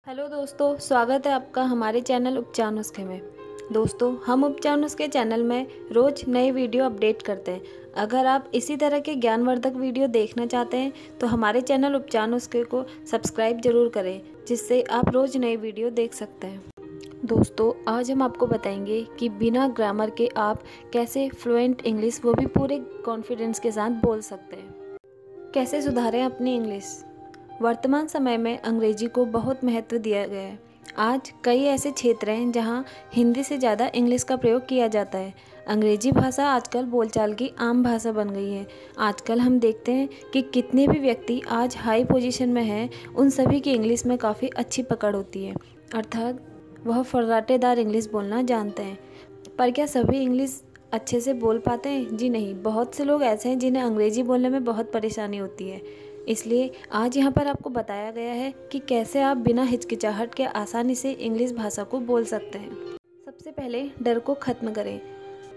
Hello दोस्तों, स्वागत है आपका हमारे चैनल उपचार नुस्खे में। दोस्तों, हम उपचार नुस्खे चैनल में रोज़ नए वीडियो अपडेट करते हैं। अगर आप इसी तरह के ज्ञानवर्धक वीडियो देखना चाहते हैं तो हमारे चैनल उपचार नुस्खे को सब्सक्राइब जरूर करें, जिससे आप रोज़ नए वीडियो देख सकते हैं। दोस्तों, आज हम आपको बताएंगे कि बिना ग्रामर के आप कैसे फ्लुएंट इंग्लिश, वो भी पूरे कॉन्फिडेंस के साथ बोल सकते हैं। कैसे सुधारें अपनी इंग्लिश। वर्तमान समय में अंग्रेजी को बहुत महत्व दिया गया है। आज कई ऐसे क्षेत्र हैं जहां हिंदी से ज़्यादा इंग्लिश का प्रयोग किया जाता है। अंग्रेजी भाषा आजकल बोलचाल की आम भाषा बन गई है। आजकल हम देखते हैं कि कितने भी व्यक्ति आज हाई पोजीशन में हैं, उन सभी की इंग्लिश में काफ़ी अच्छी पकड़ होती है, अर्थात वह फर्राटेदार इंग्लिश बोलना जानते हैं। पर क्या सभी इंग्लिश अच्छे से बोल पाते हैं? जी नहीं, बहुत से लोग ऐसे हैं जिन्हें अंग्रेजी बोलने में बहुत परेशानी होती है। इसलिए आज यहाँ पर आपको बताया गया है कि कैसे आप बिना हिचकिचाहट के आसानी से इंग्लिश भाषा को बोल सकते हैं। सबसे पहले डर को ख़त्म करें।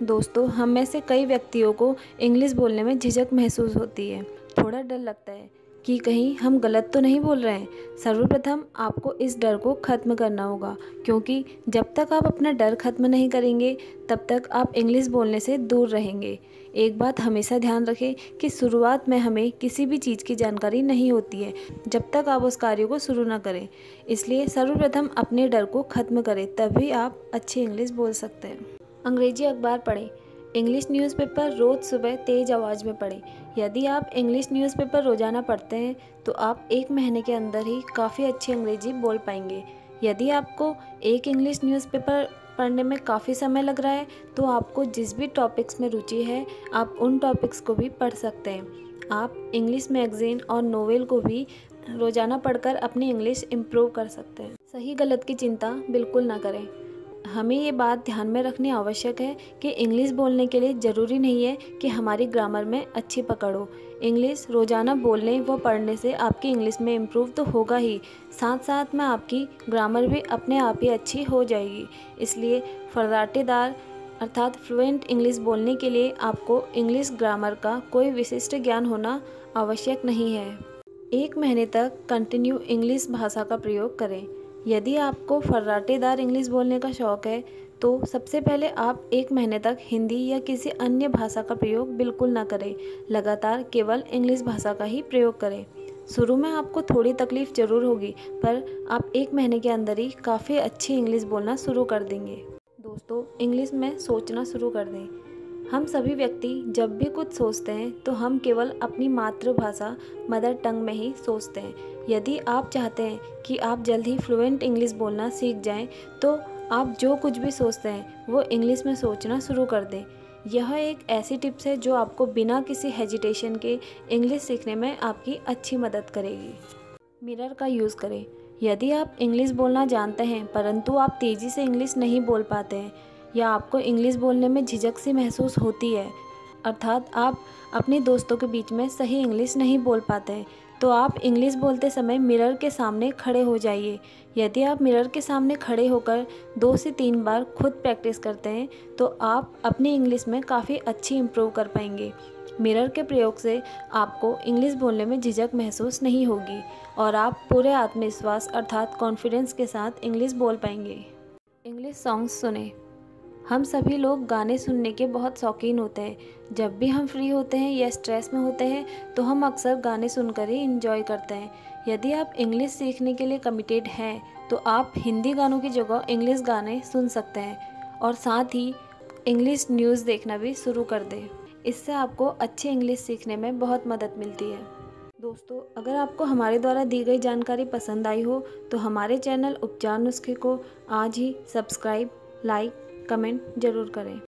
दोस्तों, हम में से कई व्यक्तियों को इंग्लिश बोलने में झिझक महसूस होती है। थोड़ा डर लगता है कि कहीं हम गलत तो नहीं बोल रहे हैं। सर्वप्रथम आपको इस डर को ख़त्म करना होगा, क्योंकि जब तक आप अपना डर ख़त्म नहीं करेंगे तब तक आप इंग्लिश बोलने से दूर रहेंगे। एक बात हमेशा ध्यान रखें कि शुरुआत में हमें किसी भी चीज़ की जानकारी नहीं होती है जब तक आप उस कार्य को शुरू ना करें। इसलिए सर्वप्रथम अपने डर को ख़त्म करें, तभी आप अच्छी इंग्लिश बोल सकते हैं। अंग्रेजी अखबार पढ़ें। इंग्लिश न्यूज़पेपर रोज़ सुबह तेज़ आवाज़ में पढ़ें। यदि आप इंग्लिश न्यूज़पेपर रोज़ाना पढ़ते हैं तो आप 1 महीने के अंदर ही काफ़ी अच्छी अंग्रेजी बोल पाएंगे। यदि आपको एक इंग्लिश न्यूज़पेपर पढ़ने में काफ़ी समय लग रहा है तो आपको जिस भी टॉपिक्स में रुचि है, आप उन टॉपिक्स को भी पढ़ सकते हैं। आप इंग्लिश मैगज़ीन और नोवेल को भी रोज़ाना पढ़कर अपनी इंग्लिश इम्प्रूव कर सकते हैं। सही गलत की चिंता बिल्कुल ना करें। हमें ये बात ध्यान में रखनी आवश्यक है कि इंग्लिश बोलने के लिए ज़रूरी नहीं है कि हमारी ग्रामर में अच्छी पकड़ हो। इंग्लिश रोज़ाना बोलने व पढ़ने से आपकी इंग्लिश में इम्प्रूव तो होगा ही, साथ साथ में आपकी ग्रामर भी अपने आप ही अच्छी हो जाएगी। इसलिए फर्राटेदार अर्थात फ्लुएंट इंग्लिश बोलने के लिए आपको इंग्लिश ग्रामर का कोई विशिष्ट ज्ञान होना आवश्यक नहीं है। 1 महीने तक कंटिन्यू इंग्लिश भाषा का प्रयोग करें। यदि आपको फर्राटेदार इंग्लिश बोलने का शौक़ है तो सबसे पहले आप 1 महीने तक हिंदी या किसी अन्य भाषा का प्रयोग बिल्कुल ना करें। लगातार केवल इंग्लिश भाषा का ही प्रयोग करें। शुरू में आपको थोड़ी तकलीफ़ ज़रूर होगी, पर आप 1 महीने के अंदर ही काफ़ी अच्छी इंग्लिश बोलना शुरू कर देंगे। दोस्तों, इंग्लिश में सोचना शुरू कर दें। हम सभी व्यक्ति जब भी कुछ सोचते हैं तो हम केवल अपनी मातृभाषा मदर टंग में ही सोचते हैं। यदि आप चाहते हैं कि आप जल्द ही फ्लुएंट इंग्लिश बोलना सीख जाएं, तो आप जो कुछ भी सोचते हैं वो इंग्लिश में सोचना शुरू कर दें। यह एक ऐसी टिप्स है जो आपको बिना किसी हेजिटेशन के इंग्लिश सीखने में आपकी अच्छी मदद करेगी। मिरर का यूज़ करें। यदि आप इंग्लिश बोलना जानते हैं परंतु आप तेज़ी से इंग्लिश नहीं बोल पाते हैं, या आपको इंग्लिश बोलने में झिझक सी महसूस होती है, अर्थात आप अपने दोस्तों के बीच में सही इंग्लिश नहीं बोल पाते हैं, तो आप इंग्लिश बोलते समय मिरर के सामने खड़े हो जाइए। यदि आप मिरर के सामने खड़े होकर 2 से 3 बार खुद प्रैक्टिस करते हैं तो आप अपनी इंग्लिश में काफ़ी अच्छी इम्प्रूव कर पाएंगे। मिरर के प्रयोग से आपको इंग्लिश बोलने में झिझक महसूस नहीं होगी और आप पूरे आत्मविश्वास अर्थात कॉन्फिडेंस के साथ इंग्लिश बोल पाएंगे। इंग्लिश सॉन्ग्स सुने। हम सभी लोग गाने सुनने के बहुत शौकीन होते हैं। जब भी हम फ्री होते हैं या स्ट्रेस में होते हैं तो हम अक्सर गाने सुनकर ही इंजॉय करते हैं। यदि आप इंग्लिश सीखने के लिए कमिटेड हैं तो आप हिंदी गानों की जगह इंग्लिश गाने सुन सकते हैं और साथ ही इंग्लिश न्यूज़ देखना भी शुरू कर दें। इससे आपको अच्छी इंग्लिश सीखने में बहुत मदद मिलती है। दोस्तों, अगर आपको हमारे द्वारा दी गई जानकारी पसंद आई हो तो हमारे चैनल उपचार नुस्खे को आज ही सब्सक्राइब, लाइक, कमेंट ज़रूर करें।